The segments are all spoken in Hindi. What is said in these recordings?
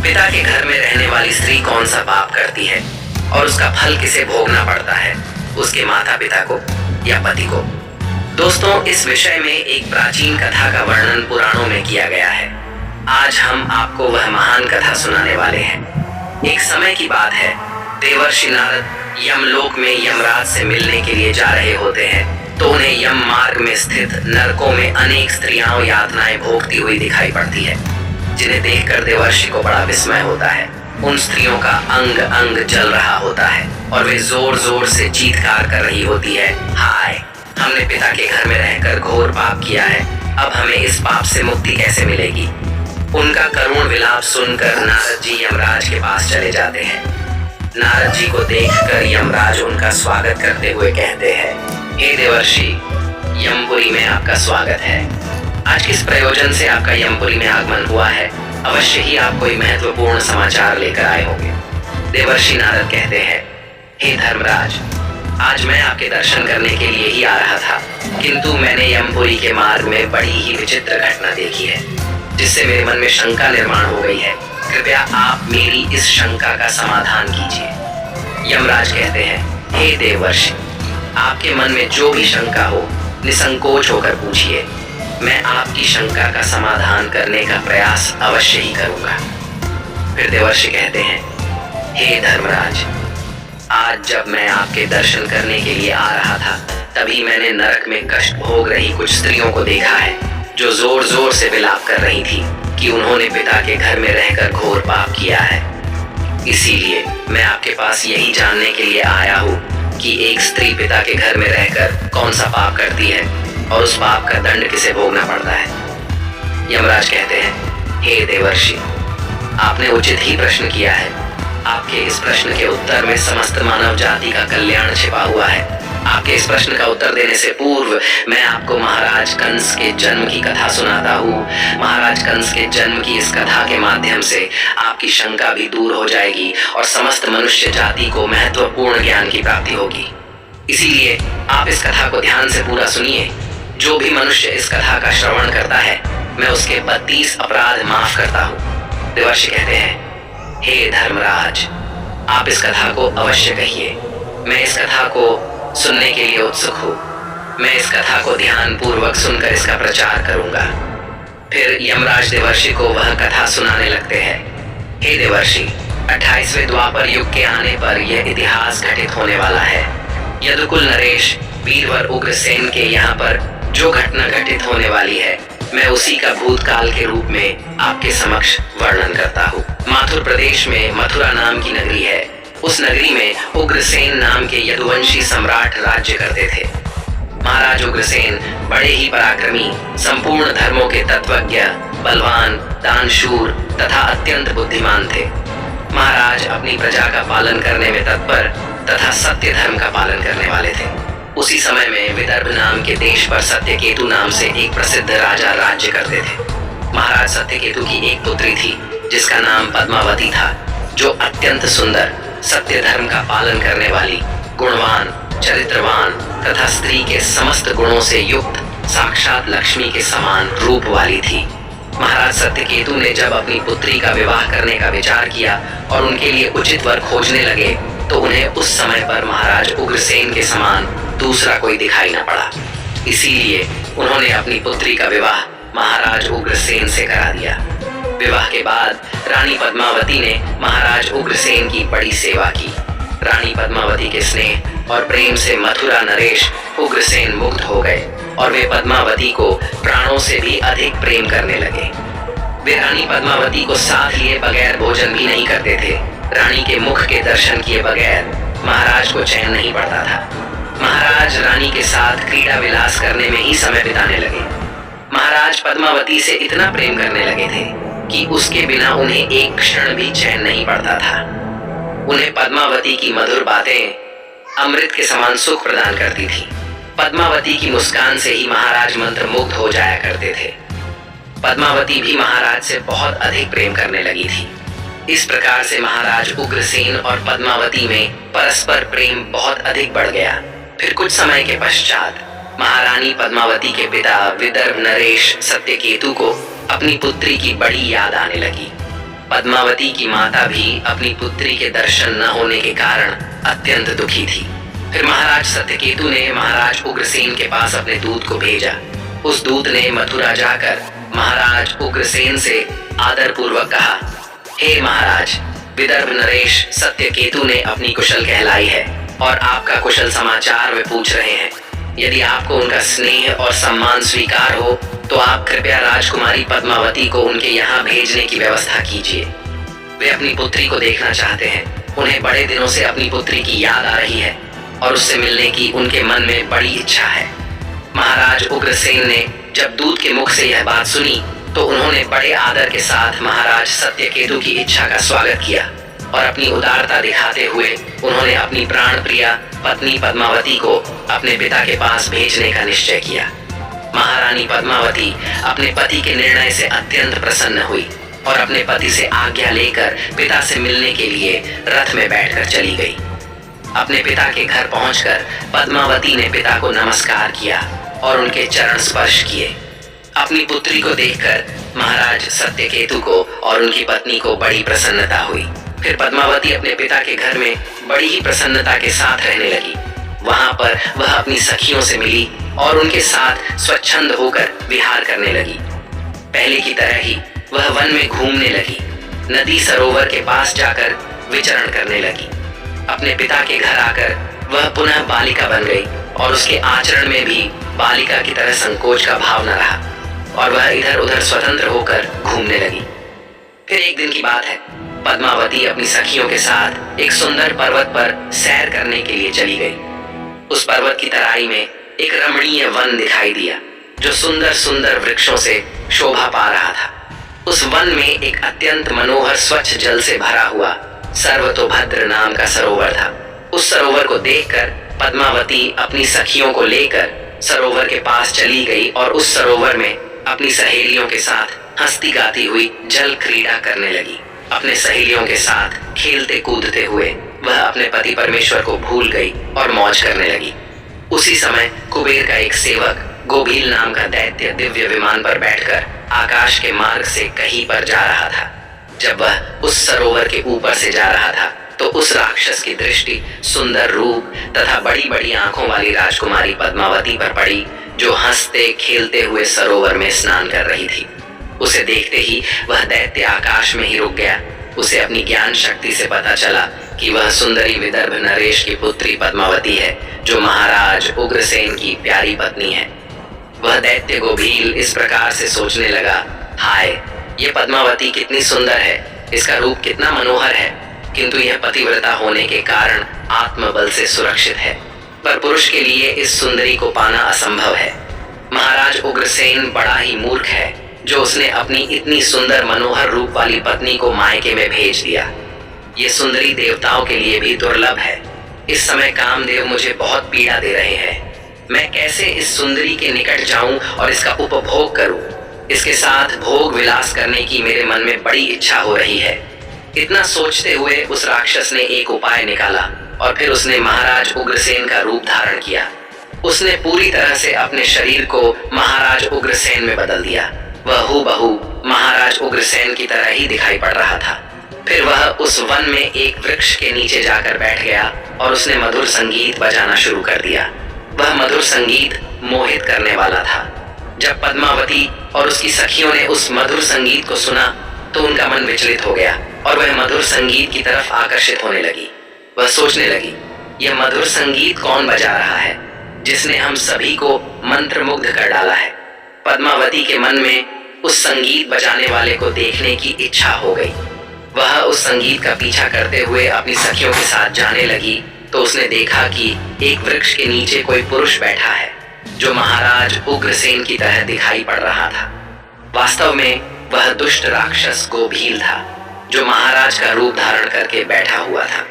पिता के घर में रहने वाली स्त्री कौन सा पाप करती है और उसका फल किसे भोगना पड़ता है, उसके माता पिता को या पति को। दोस्तों, इस विषय में एक प्राचीन कथा का वर्णन पुराणों में किया गया है। आज हम आपको वह महान कथा सुनाने वाले हैं। एक समय की बात है, देवर्षि नारद यमलोक में यमराज से मिलने के लिए जा रहे होते हैं तो उन्हें यम मार्ग में स्थित नरकों में अनेक स्त्रियां यातनाएं भोगती हुई दिखाई पड़ती है, जिन्हें देखकर देवर्षि को बड़ा विस्मय होता है। उन स्त्रियों का अंग अंग जल रहा होता है और वे जोर जोर से चीत्कार कर रही होती है, हाय, हमने पिता के घर में रहकर घोर पाप किया है, अब हमें इस पाप से मुक्ति कैसे मिलेगी। उनका करुण विलाप सुनकर नारद जी यमराज के पास चले जाते हैं। नारद जी को देखकर यमराज उनका स्वागत करते हुए कहते हैं, हे देवर्षि, यमपुरी में आपका स्वागत है। आज किस प्रयोजन से आपका यमपुरी में आगमन हुआ है? अवश्य ही आप कोई महत्वपूर्ण समाचार लेकर आए होंगे। देवर्षि नारद कहते हैं, हे धर्मराज, आज मैं आपके दर्शन करने के लिए ही आ रहा था, किंतु मैंने यमपुरी के मार्ग में बड़ी ही विचित्र घटना देखी है, जिससे मेरे मन में शंका निर्माण हो गई है। कृपया आप मेरी इस शंका का समाधान कीजिए। यमराज कहते हैं, हे देवर्षि, आपके मन में जो भी शंका हो निसंकोच होकर पूछिए, मैं आपकी शंका का समाधान करने का प्रयास अवश्य ही करूंगा। फिर देवर्षि कहते हैं, हे धर्मराज, आज जब मैं आपके दर्शन करने के लिए आ रहा था, तभी मैंने नरक में कष्ट भोग रही कुछ स्त्रियों को देखा है, जो जोर जोर से विलाप कर रही थी कि उन्होंने पिता के घर में रहकर घोर पाप किया है। इसीलिए मैं आपके पास यही जानने के लिए आया हूँ कि एक स्त्री पिता के घर में रहकर कौन सा पाप करती है और उस पाप का दंड किसे भोगना पड़ता है। यमराज कहते हैं, हे देवर्षि, आपने उचित ही प्रश्न किया है। आपके इस प्रश्न के उत्तर में समस्त मानव जाति का कल्याण छिपा हुआ है। आपके इस प्रश्न का उत्तर देने से पूर्व मैं आपको महाराज कंस के जन्म की कथा सुनाता हूँ। महाराज कंस के जन्म की इस कथा के माध्यम से आपकी शंका भी दूर हो जाएगी और समस्त मनुष्य जाति को महत्वपूर्ण ज्ञान की प्राप्ति होगी। इसीलिए आप इस कथा को ध्यान से पूरा सुनिए। जो भी मनुष्य इस कथा का श्रवण करता है, मैं उसके 32 अपराध माफ करता हूँ। देवर्षि कहते हैं, हे धर्मराज, आप इस कथा को अवश्य कहिए। मैं इस कथा को सुनने के लिए उत्सुक हूँ। मैं इस कथा को ध्यान पूर्वक सुनकर इसका प्रचार करूंगा। फिर यमराज देवर्षि को वह कथा सुनाने लगते हैं। हे देवर्षि, 28वें द्वापर युग के आने पर यह इतिहास घटित होने वाला है। यदुकुल नरेश वीरवर उग्रसेन के यहाँ पर जो घटना घटित होने वाली है, मैं उसी का भूतकाल के रूप में आपके समक्ष वर्णन करता हूँ। माथुर प्रदेश में मथुरा नाम की नगरी है। उस नगरी में उग्रसेन नाम के यदुवंशी सम्राट राज्य करते थे। महाराज उग्रसेन बड़े ही पराक्रमी, संपूर्ण धर्मों के तत्वज्ञ, बलवान, दानशूर तथा अत्यंत बुद्धिमान थे। महाराज अपनी प्रजा का पालन करने में तत्पर तथा सत्य धर्म का पालन करने वाले थे। उसी समय में विदर्भ नाम के देश पर सत्यकेतु नाम से एक प्रसिद्ध राजा राज्य करते थे। महाराज सत्यकेतु की एक पुत्री थी, जिसका नाम पद्मावती था, जो अत्यंत सुंदर, सत्य धर्म का पालन करने वाली, गुणवान, चरित्रवान तथा स्त्री के समस्त गुणों से युक्त साक्षात लक्ष्मी के समान रूप वाली थी। महाराज सत्यकेतु ने जब अपनी पुत्री का विवाह करने का विचार किया और उनके लिए उचित वर खोजने लगे, तो उन्हें उस समय पर महाराज उग्रसेन के समान दूसरा कोई दिखाई न पड़ा। इसीलिए उन्होंने अपनी पुत्री का विवाह महाराज उग्रसेन से करा दिया। विवाह के बाद रानी पद्मावती ने महाराज उग्रसेन की बड़ी सेवा की। रानी पद्मावती के स्नेह और प्रेम से मथुरा नरेश उग्रसेन मुग्ध हो गए और वे पद्मावती को प्राणों से भी अधिक प्रेम करने लगे। वे रानी पद्मावती को साथ लिए बगैर भोजन भी नहीं करते थे। रानी के मुख के दर्शन किए बगैर महाराज को चैन नहीं पड़ता था। महाराज रानी के साथ क्रीड़ा विलास करने में ही समय बिताने लगे। महाराज पद्मावती से इतना प्रेम करने लगे थे कि उसके बिना उन्हें एक क्षण भी चैन नहीं पड़ता था। उन्हें पद्मावती की मधुर बातें अमृत के समान सुख प्रदान करती थी। पद्मावती की मुस्कान से ही महाराज मंत्रमुग्ध हो जाया करते थे। पद्मावती भी महाराज से बहुत अधिक प्रेम करने लगी थी। इस प्रकार से महाराज उग्रसेन और पद्मावती में परस्पर प्रेम बहुत अधिक बढ़ गया। फिर कुछ समय के पश्चात महारानी पद्मावती के पिता विदर्भ नरेश सत्यकेतु को अपनी पुत्री की बड़ी याद आने लगी। पद्मावती की माता भी अपनी पुत्री के दर्शन न होने के कारण अत्यंत दुखी थी। फिर महाराज सत्यकेतु ने महाराज उग्रसेन के पास अपने दूत को भेजा। उस दूत ने मथुरा जाकर महाराज उग्रसेन से आदर पूर्वक कहा, हे महाराज, विदर्भ नरेश सत्यकेतु ने अपनी कुशल कहलाई है और आपका कुशल समाचार वे पूछ रहे हैं। यदि आपको उनका स्नेह और सम्मान स्वीकार हो तो आप कृपया राजकुमारी पद्मावती को उनके यहाँ भेजने की व्यवस्था कीजिए। वे अपनी पुत्री को देखना चाहते हैं। उन्हें बड़े दिनों से अपनी पुत्री की याद आ रही है और उससे मिलने की उनके मन में बड़ी इच्छा है। महाराज उग्रसेन ने जब दूत के मुख से यह बात सुनी तो उन्होंने बड़े आदर के साथ महाराज सत्यकेतु की इच्छा का स्वागत किया और अपनी उदारता दिखाते हुए उन्होंने अपनी प्राण प्रिया पत्नी पद्मावती को अपने पिता के पास भेजने का निश्चय किया। महारानी पद्मावती अपने पति के निर्णय से अत्यंत प्रसन्न हुई और अपने पति से आज्ञा लेकर पिता से मिलने के लिए रथ में बैठकर चली गई। अपने पिता के घर पहुंचकर पद्मावती ने पिता को नमस्कार किया और उनके चरण स्पर्श किए। अपनी पुत्री को देखकर महाराज सत्यकेतु को और उनकी पत्नी को बड़ी प्रसन्नता हुई। फिर पद्मावती अपने पिता के घर में बड़ी ही प्रसन्नता के साथ रहने लगी। वहां पर वह अपनी सखियों से मिली और उनके साथ स्वच्छंद होकर विहार करने लगी। पहले की तरह ही वह वन में घूमने लगी, नदी सरोवर के पास जाकर विचरण करने लगी। अपने पिता के घर आकर वह पुनः बालिका बन गई और उसके आचरण में भी बालिका की तरह संकोच का भाव न रहा और वह इधर उधर स्वतंत्र होकर घूमने लगी। फिर एक दिन की बात है, पद्मावती अपनी सखियों के साथ एक सुंदर पर्वत पर सैर करने के लिए चली गई। उस पर्वत की तराई में एक रमणीय वन दिखाई दिया जो सुंदर सुंदर वृक्षों से शोभा पा रहा था। उस वन में एक अत्यंत मनोहर स्वच्छ जल से भरा हुआ सर्वतोभद्र नाम का सरोवर था। उस सरोवर को देखकर पद्मावती अपनी सखियों को लेकर सरोवर के पास चली गई और उस सरोवर में अपनी सहेलियों के साथ हंसती गाती हुई जल क्रीड़ा करने लगी। अपने सहेलियों के साथ खेलते कूदते हुए वह अपने पति परमेश्वर को भूल गई और मौज करने लगी। उसी समय कुबेर का एक सेवक गोभील नाम का दैत्य दिव्य विमान पर बैठकर आकाश के मार्ग से कहीं पर जा रहा था। जब वह उस सरोवर के ऊपर से जा रहा था तो उस राक्षस की दृष्टि सुंदर रूप तथा बड़ी बड़ी आंखों वाली राजकुमारी पद्मावती पर पड़ी, जो हंसते खेलते हुए सरोवर में स्नान कर रही थी। उसे देखते ही वह दैत्य आकाश में ही रुक गया। उसे अपनी ज्ञान शक्ति से पता चला कि वह सुंदरी विदर्भ नरेश की पुत्री पद्मावती है, जो महाराज उग्रसेन की प्यारी पत्नी है। वह दैत्य गोभील इस प्रकार से सोचने लगा, हाय, ये पद्मावती कितनी सुंदर है, इसका रूप कितना मनोहर है, किंतु यह पतिव्रता होने के कारण आत्मबल से सुरक्षित है, पर पुरुष के लिए इस सुंदरी को पाना असंभव है। महाराज उग्रसेन बड़ा ही मूर्ख है जो उसने अपनी इतनी सुंदर मनोहर रूप वाली पत्नी को मायके में भेज दिया। ये सुंदरी देवताओं के लिए भी दुर्लभ है। इस समय कामदेव मुझे बहुत पीड़ा दे रहे हैं। मैं कैसे इस सुंदरी के निकट जाऊं और इसका उपभोग करूं? इसके साथ भोग विलास करने की मेरे मन में बड़ी इच्छा हो रही है। इतना सोचते हुए उस राक्षस ने एक उपाय निकाला और फिर उसने महाराज उग्रसेन का रूप धारण किया। उसने पूरी तरह से अपने शरीर को महाराज उग्रसेन में बदल दिया। वह हूबहू महाराज उग्रसेन की तरह ही दिखाई पड़ रहा था। फिर वह उस वन में एक वृक्ष के नीचे जाकर बैठ गया और उसने मधुर संगीत बजाना शुरू कर दिया। वह मधुर संगीत मोहित करने वाला था। जब पद्मावती और उसकी सखियों ने उस मधुर संगीत को सुना तो उनका मन विचलित हो गया और वह मधुर संगीत की तरफ आकर्षित होने लगी। वह सोचने लगी, यह मधुर संगीत कौन बजा रहा है जिसने हम सभी को मंत्रमुग्ध कर डाला है? पद्मावती के मन में उस संगीत बजाने वाले को देखने की इच्छा हो गई। वह उस संगीत का पीछा करते हुए अपनी सखियों के साथ जाने लगी तो उसने देखा कि एक वृक्ष के नीचे कोई पुरुष बैठा है जो महाराज उग्रसेन की तरह दिखाई पड़ रहा था। वास्तव में वह दुष्ट राक्षस गोभील था जो महाराज का रूप धारण करके बैठा हुआ था।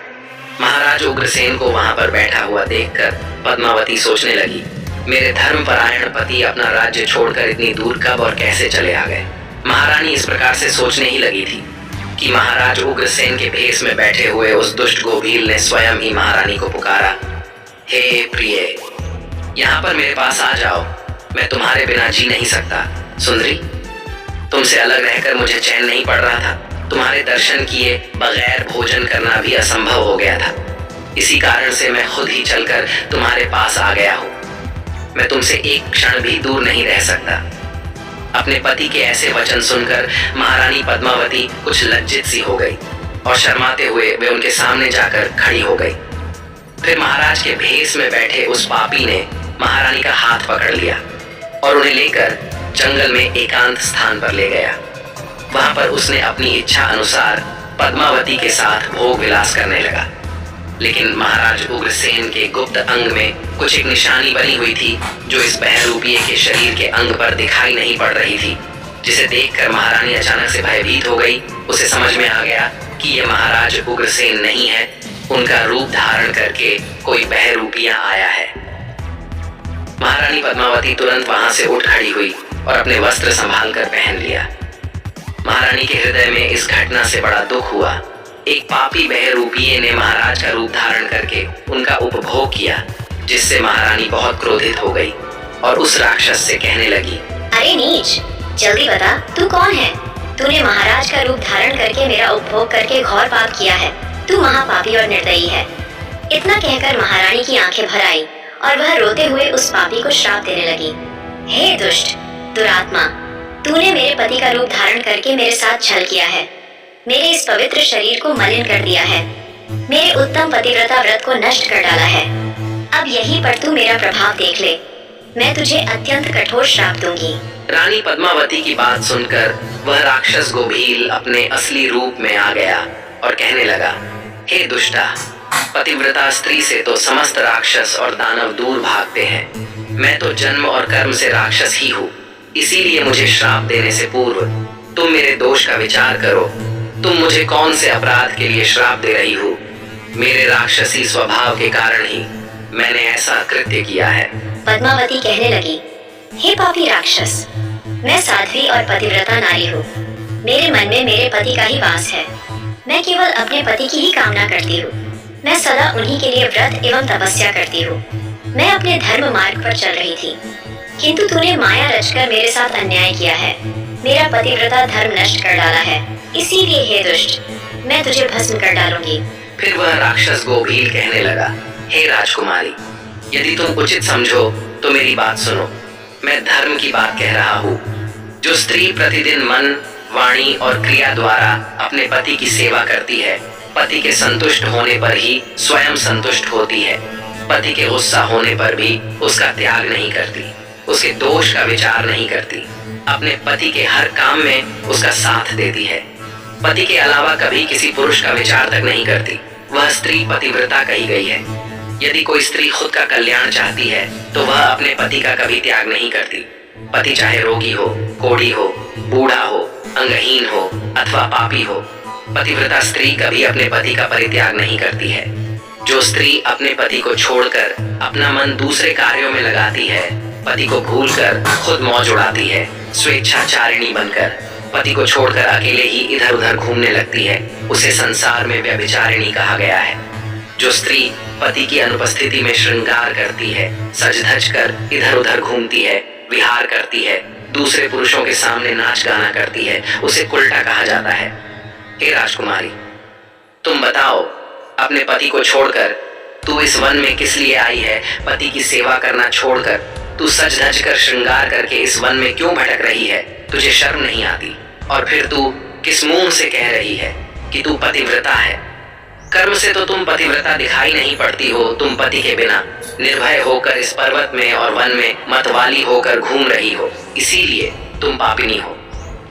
महाराज उग्रसेन को वहां पर बैठा हुआ देखकर पद्मावती सोचने लगी, मेरे धर्मपरायण पति अपना राज्य छोड़कर इतनी दूर कब और कैसे चले आ गए? महारानी इस प्रकार से सोचने ही लगी थी कि महाराज उग्रसेन के भेष में बैठे हुए उस दुष्ट गोभील ने स्वयं ही महारानी को पुकारा, हे प्रिय, यहाँ पर मेरे पास आ जाओ, मैं तुम्हारे बिना जी नहीं सकता। सुंदरी, तुमसे अलग रहकर मुझे चैन नहीं पड़ रहा था, तुम्हारे दर्शन किए बगैर भोजन करना भी असंभव हो गया था। इसी कारण से मैं खुद ही चलकर तुम्हारे पास आ गया हूँ। मैं तुमसे एक क्षण भी दूर नहीं रह सकता। अपने पति के ऐसे वचन सुनकर महारानी पद्मावती कुछ लज्जित सी हो गई और शर्माते हुए वे उनके सामने जाकर खड़ी हो गई। फिर महाराज के भेष में बैठे उस पापी ने महारानी का हाथ पकड़ लिया और उन्हें लेकर जंगल में एकांत स्थान पर ले गया। वहां पर उसने अपनी इच्छा अनुसार पद्मावती के साथ भोग विलास करने लगा। लेकिन महाराज उग्रसेन के गुप्त अंग में कुछ एक निशानी बनी हुई थी जो इस बहरूपिये के शरीर के अंग पर दिखाई नहीं पड़ रही थी, जिसे देखकर महारानी अचानक से भयभीत हो गई। उसे समझ में आ गया कि ये महाराज उग्रसेन नहीं है, उनका रूप धारण करके कोई बहरूपिया आया है। महारानी पद्मावती तुरंत वहां से उठ खड़ी हुई और अपने वस्त्र संभाल कर पहन लिया। महारानी के हृदय में इस घटना से बड़ा दुख हुआ। एक पापी बहरूपिये ने महाराज का रूप धारण करके उनका उपभोग किया, जिससे महारानी बहुत क्रोधित हो गई और उस राक्षस से कहने लगी, अरे नीच, जल्दी बता तू कौन है? तूने महाराज का रूप धारण करके मेरा उपभोग करके घोर पाप किया है। तू महापापी और निर्दयी है। इतना कहकर महारानी की आंखें भर आई और वह रोते हुए उस पापी को श्राप देने लगी। हे दुष्ट, दुरात्मा, तूने मेरे पति का रूप धारण करके मेरे साथ छल किया है, मेरे इस पवित्र शरीर को मलिन कर दिया है, मेरे उत्तम पतिव्रता व्रत को नष्ट कर डाला है। अब यहीं पर तू मेरा प्रभाव देख ले। मैं तुझे अत्यंत कठोर श्राप दूंगी। रानी पद्मावती की बात सुनकर वह राक्षस गोभील अपने असली रूप में आ गया और कहने लगा, हे दुष्टा, पतिव्रता स्त्री से तो समस्त राक्षस और दानव दूर भागते हैं। मैं तो जन्म और कर्म से राक्षस ही हूँ, इसीलिए मुझे श्राप देने से पूर्व तुम मेरे दोष का विचार करो। तुम मुझे कौन से अपराध के लिए श्राप दे रही हो? मेरे राक्षसी स्वभाव के कारण ही मैंने ऐसा कृत्य किया है। पद्मावती कहने लगी, हे पापी राक्षस, मैं साध्वी और पतिव्रता नारी हूँ। मेरे मन में मेरे पति का ही वास है। मैं केवल अपने पति की ही कामना करती हूँ। मैं सदा उन्हीं के लिए व्रत एवं तपस्या करती हूँ। मैं अपने धर्म मार्ग पर चल रही थी, किंतु तूने माया रचकर मेरे साथ अन्याय किया है, मेरा पतिव्रता धर्म नष्ट कर डाला है। इसीलिए हे दुष्ट, मैं तुझे भस्म कर डालूंगी। फिर वह राक्षस गोभील कहने लगा, हे राजकुमारी, यदि तुम उचित समझो तो मेरी बात सुनो। मैं धर्म की बात कह रहा हूँ। जो स्त्री प्रतिदिन मन, वाणी और क्रिया द्वारा अपने पति की सेवा करती है, पति के संतुष्ट होने पर ही स्वयं संतुष्ट होती है। पति के गुस्सा होने पर भी उसका त्याग नहीं करती, उसके दोष का विचार नहीं करती, अपने पति के हर काम में उसका साथ देती है। पति के अलावा कभी किसी पुरुष का विचार तक नहीं करती। वह स्त्री पतिव्रता कही गई है। यदि कोई स्त्री खुद का कल्याण चाहती है तो वह अपने पति का कभी त्याग नहीं करती। पति चाहे रोगी हो, कोढ़ी हो, बूढ़ा हो, अंगहीन हो अथवा पापी हो, पतिव्रता स्त्री कभी अपने पति का परित्याग नहीं करती है। जो स्त्री अपने पति को छोड़कर अपना मन दूसरे कार्यों में लगाती है, पति को भूलकर खुद मौज उड़ाती है, स्वेच्छाचारिणी बनकर पति को छोड़कर अकेले ही इधर उधर घूमने लगती है, उसे संसार में व्यभिचारिणी कहा गया है। जो स्त्री पति की अनुपस्थिति में श्रृंगार करती है, सज धज कर इधर उधर घूमती है, विहार करती है, दूसरे पुरुषों के सामने नाच गाना करती है, उसे कुल्टा कहा जाता है। हे राजकुमारी, तुम बताओ, अपने पति को छोड़कर तू इस वन में किस लिए आई है? पति की सेवा करना छोड़कर तू सज धज कर श्रृंगार करके इस वन में क्यों भटक रही है? तुझे शर्म नहीं आती? और फिर तू किस मुंह से कह रही है कि तू पतिव्रता है? कर्म से तो तुम पतिव्रता दिखाई नहीं पड़ती हो। तुम पति के बिना निर्भय होकर इस पर्वत में और वन में मतवाली होकर घूम रही हो, इसीलिए तुम पापिनी हो।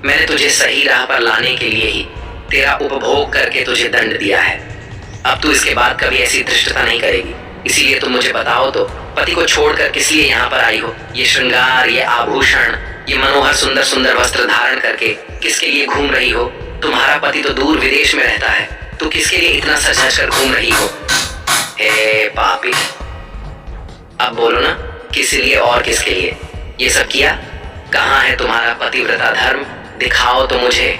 मैंने तुझे सही राह पर लाने के लिए ही तेरा उपभोग करके तुझे दंड दिया है। अब तू इसके बाद कभी ऐसी धृष्टता नहीं करेगी। इसीलिए तुम मुझे बताओ तो, पति को छोड़कर किस लिए यहाँ पर आई हो? ये श्रृंगार, ये आभूषण, ये मनोहर सुंदर सुंदर वस्त्र धारण करके किसके लिए घूम रही हो? तुम्हारा पति तो दूर विदेश में रहता है, तू किसके लिए इतना सज कर घूम रही हो? हे पापी, अब बोलो ना, किस लिए और किसके लिए ये सब किया? कहाँ है तुम्हारा पतिव्रता धर्म? दिखाओ तो मुझे।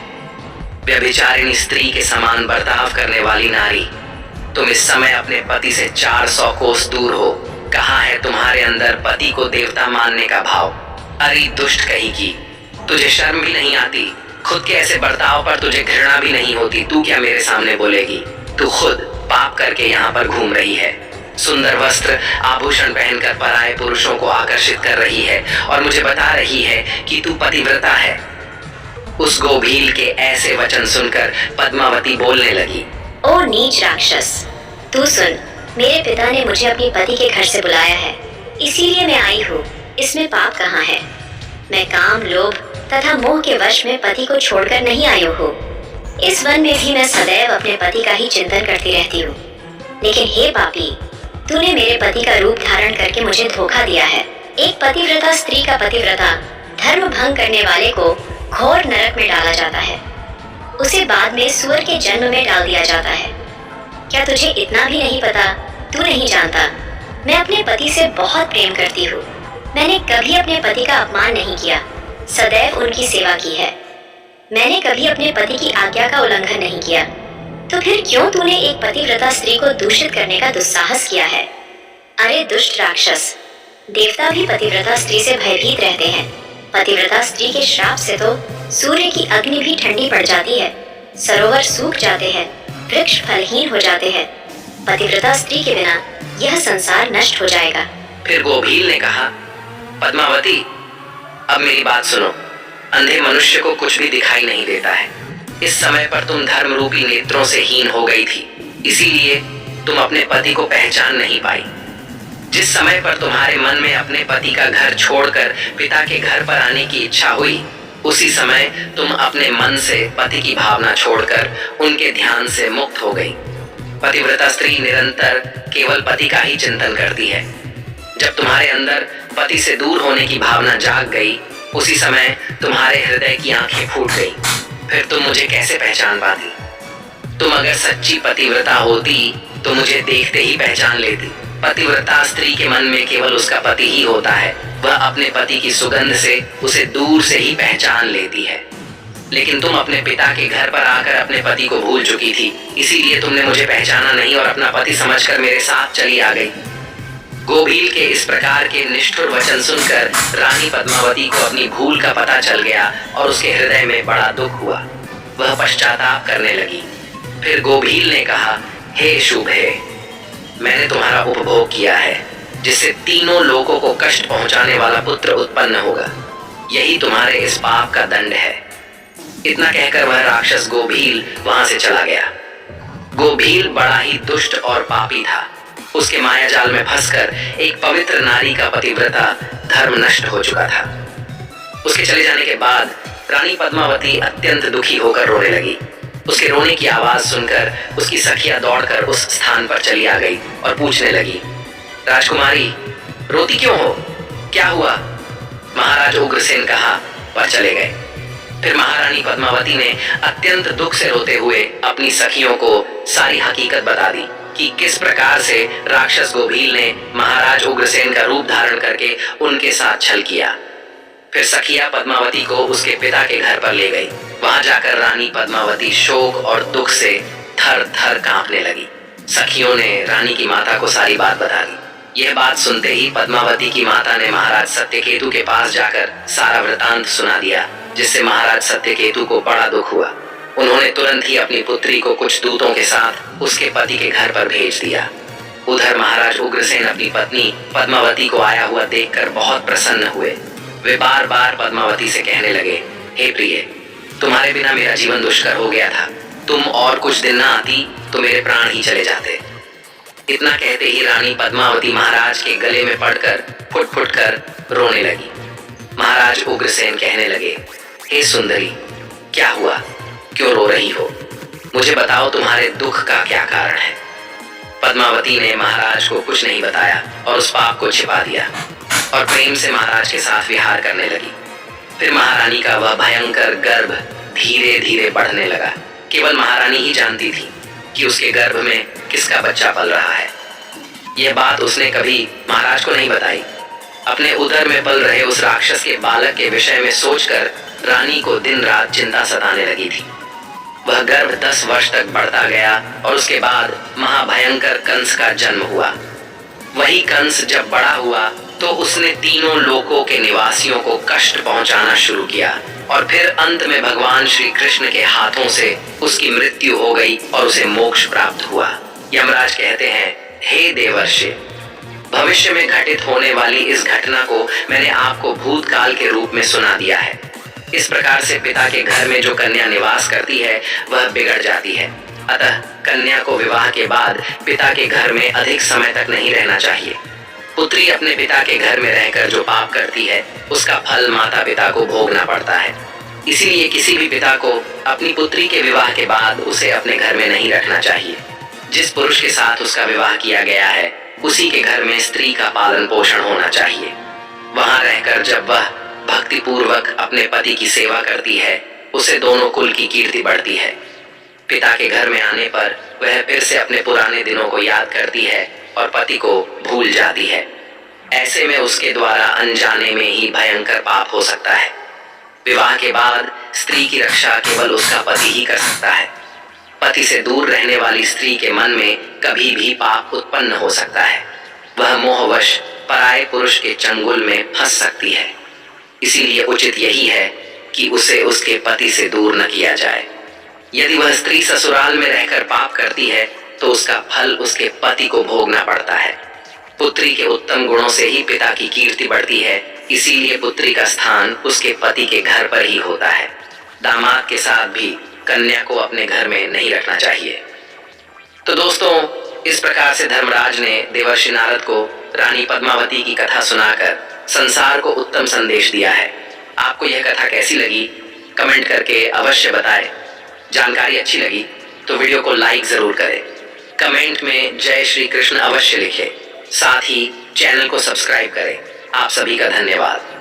व्यभिचारिणी स्त्री के समान बर्ताव करने वाली नारी, तुम इस समय अपने पति से 400 कोस दूर हो। कहाँ है तुम्हारे अंदर पति को देवता मानने का भाव? अरे दुष्ट कहीं की, तुझे शर्म भी नहीं आती? खुद के ऐसे बर्ताव पर तुझे घृणा भी नहीं होती, तू क्या मेरे सामने बोलेगी? तू खुद पाप करके यहाँ पर घूम रही है, सुंदर वस्त्र आभूषण पहनकर पराये पुरुषों को आकर्षित कर रही है और मुझे बता रही है कि तू पतिव्रता है। उस गोभील के ऐसे वचन सुनकर पद्मावती बोलने लगी, ओ नीच राक्षस, तू सुन, मेरे पिता ने मुझे अपने पति के घर से बुलाया है, इसीलिए मैं आई हूँ। इसमें पाप कहाँ है? मैं काम, लोभ तथा मोह के वश में पति को छोड़कर नहीं आई हूँ। इस वन में भी मैं सदैव अपने पति का ही चिंतन करती रहती हूँ, लेकिन हे पापी, तूने मेरे पति का रूप धारण करके मुझे धोखा दिया है। एक पतिव्रता स्त्री का पतिव्रता धर्म भंग करने वाले को घोर नरक में डाला जाता है, उसे बाद में सुअर के जन्म में डाल दिया जाता है। क्या तुझे इतना भी नहीं पता? तू नहीं जानता, मैं अपने पति से बहुत प्रेम करती हूँ। मैंने कभी अपने पति का अपमान नहीं किया, सदैव उनकी सेवा की है। मैंने कभी अपने पति की आज्ञा का उल्लंघन नहीं किया। तो फिर क्यों तूने एक पतिव्रता स्त्री को दूषित करने का दुस्साहस किया है? अरे दुष्ट राक्षस, देवता भी पतिव्रता स्त्री से भयभीत रहते हैं। पतिव्रता स्त्री के श्राप से तो सूर्य की अग्नि भी ठंडी पड़ जाती है, सरोवर सूख जाते हैं, वृक्ष फलहीन हो जाते हैं। पतिव्रता स्त्री के बिना यह संसार नष्ट हो जाएगा। फिर गोभील ने कहा, पद्मावती, अब मेरी बात सुनो। अंधे मनुष्य को कुछ भी दिखाई नहीं देता है। इस समय पर तुम धर्म रूपी नेत्रों से हीन हो गई थी, इसीलिए तुम अपने पति को पहचान नहीं पाई। जिस समय पर तुम्हारे मन में अपने पति का घर छोड़कर पिता के घर पर आने की इच्छा हुई, उसी समय तुम अपने मन से पति की भावना छोड़कर उनके ध्यान से मुक्त हो गई। पतिव्रता स्त्री निरंतर केवल पति का ही चिंतन करती है। जब तुम्हारे अंदर पति से दूर होने की भावना जाग गई, उसी समय तुम्हारे हृदय की आंखें फूट गई। फिर तुम मुझे कैसे पहचान पाती? तुम अगर सच्ची पतिव्रता होती तो मुझे देखते ही पहचान लेती। पतिव्रता स्त्री के मन में केवल उसका पति ही होता है, वह अपने पति की सुगंध से उसे दूर से ही पहचान लेती है। लेकिन तुम अपने पिता के घर पर आकर अपने पति को भूल चुकी थी, इसीलिए तुमने मुझे पहचाना नहीं और अपना पति समझकर मेरे साथ चली आ गई। गोभील के इस प्रकार के निष्ठुर वचन सुनकर रानी पद्मावती को अपनी भूल का पता चल गया और उसके हृदय में बड़ा दुख हुआ। वह पश्चाताप करने लगी। फिर गोभील ने कहा, हे शुभे, मैंने तुम्हारा उपभोग किया है, जिससे तीनों लोगों को कष्ट पहुंचाने वाला पुत्र उत्पन्न होगा। यही तुम्हारे इस पाप का दंड है। इतना कहकर वह राक्षस गोभील वहां से चला गया। गोभील बड़ा ही दुष्ट और पापी था। उसके माया जाल में फंसकर एक पवित्र नारी का पतिव्रता धर्म नष्ट हो चुका था। उसके चले जाने के बाद रानी पद्मावती अत्यंत दुखी होकर रोने लगी। उसके रोने की आवाज सुनकर उसकी सखियां दौड़कर उस स्थान पर चली आ गई और पूछने लगी, राजकुमारी, रोती क्यों हो? क्या हुआ? महाराज उग्रसेन कहाँ पर चले गए। फिर महारानी पद्मावती ने अत्यंत दुख से रोते हुए अपनी सखियों को सारी हकीकत बता दी कि किस प्रकार से राक्षस गोभील ने महाराज उग्रसेन का रूप धारण करके उनके साथ छल किया। फिर सखिया पद्मावती को उसके पिता के घर पर ले गई। वहां जाकर रानी पद्मावती शोक और दुख से थर थर कांपने लगी। सखियों ने रानी की माता को सारी बात बता दी। यह बात सुनते ही पद्मावती की माता ने महाराज सत्यकेतु के पास जाकर सारा वृतांत सुना दिया, जिससे महाराज सत्यकेतु को बड़ा दुख हुआ। उन्होंने तुरंत ही अपनी पुत्री को कुछ दूतों के साथ उसके पति के घर पर भेज दिया। उधर महाराज उग्रसेन अपनी पत्नी पद्मावती को आया हुआ देखकर बहुत प्रसन्न हुए। वे बार बार पद्मावती से कहने लगे, हे प्रिय, तुम्हारे बिना मेरा जीवन दुष्कर हो गया था। तुम और कुछ दिन न आती तो मेरे प्राण ही चले जाते। इतना कहते ही रानी पद्मावती महाराज के गले में पड़कर फुट फुट कर रोने लगी। महाराज उग्रसेन कहने लगे, हे सुंदरी, क्या हुआ? क्यों रो रही हो? मुझे बताओ, तुम्हारे दुख का क्या कारण है? पद्मावती ने महाराज को कुछ नहीं बताया और उस पाप को छिपा दिया और प्रेम से महाराज के साथ विहार करने लगी। फिर महारानी का वह भयंकर गर्भ धीरे धीरे बढ़ने लगा। केवल महारानी ही जानती थी कि उसके गर्भ में किसका बच्चा पल रहा है। यह बात उसने कभी महाराज को नहीं बताई। अपने उदर में पल रहे उस राक्षस के बालक के विषय में सोचकर रानी को दिन रात चिंता सताने लगी थी। वह गर्भ 10 वर्ष तक बढ़ता गया और उसके बाद महाभयंकर कंस का जन्म हुआ। वही कंस जब बड़ा हुआ तो उसने तीनों लोकों के निवासियों को कष्ट पहुंचाना शुरू किया और फिर अंत में भगवान श्री कृष्ण के हाथों से उसकी मृत्यु हो गई और उसे मोक्ष प्राप्त हुआ। यमराज कहते हैं, हे देवर्षि, भविष्य में घटित होने वाली इस घटना को मैंने आपको भूतकाल के रूप में सुना दिया है। इस प्रकार से पिता के घर में जो कन्या निवास करती है वह बिगड़ जाती है। अतः कन्या को विवाह के बाद पिता के घर में अधिक समय तक नहीं रहना चाहिए। पुत्री अपने पिता के घर में रहकर जो पाप करती है उसका फल माता पिता को भोगना पड़ता है। इसीलिए किसी भी पिता को अपनी पुत्री के विवाह के बाद उसे अपने घर में नहीं रखना चाहिए। जिस पुरुष के साथ उसका विवाह किया गया है उसी के घर में स्त्री का पालन पोषण होना चाहिए। वहां रहकर जब वह भक्ति पूर्वक अपने पति की सेवा करती है उसे दोनों कुल की कीर्ति बढ़ती है। पिता के घर में आने पर वह फिर से अपने पुराने दिनों को याद करती है और पति को भूल जाती है। ऐसे में उसके द्वारा अनजाने में ही भयंकर पाप हो सकता है। विवाह के बाद स्त्री की रक्षा केवल उसका पति ही कर सकता है। पति से दूर रहने वाली स्त्री के मन में कभी भी पाप उत्पन्न हो सकता है। वह मोहवश पराये पुरुष के चंगुल में फंस सकती है। इसीलिए उचित यही है कि उसे उसके पति से दूर न किया जाए। यदि वह स्त्री ससुराल में रहकर पाप करती है तो उसका फल उसके पति को भोगना पड़ता है। पुत्री के उत्तम गुणों से ही पिता की कीर्ति बढ़ती है, इसीलिए पुत्री का स्थान उसके पति के घर पर ही होता है। दामाद के साथ भी कन्या को अपने घर में नहीं रखना चाहिए। तो दोस्तों, इस प्रकार से धर्मराज ने देवर्षि नारद को रानी पद्मावती की कथा सुनाकर संसार को उत्तम संदेश दिया है। आपको यह कथा कैसी लगी कमेंट करके अवश्य बताएं। जानकारी अच्छी लगी तो वीडियो को लाइक जरूर करें। कमेंट में जय श्री कृष्ण अवश्य लिखें। साथ ही चैनल को सब्सक्राइब करें। आप सभी का धन्यवाद।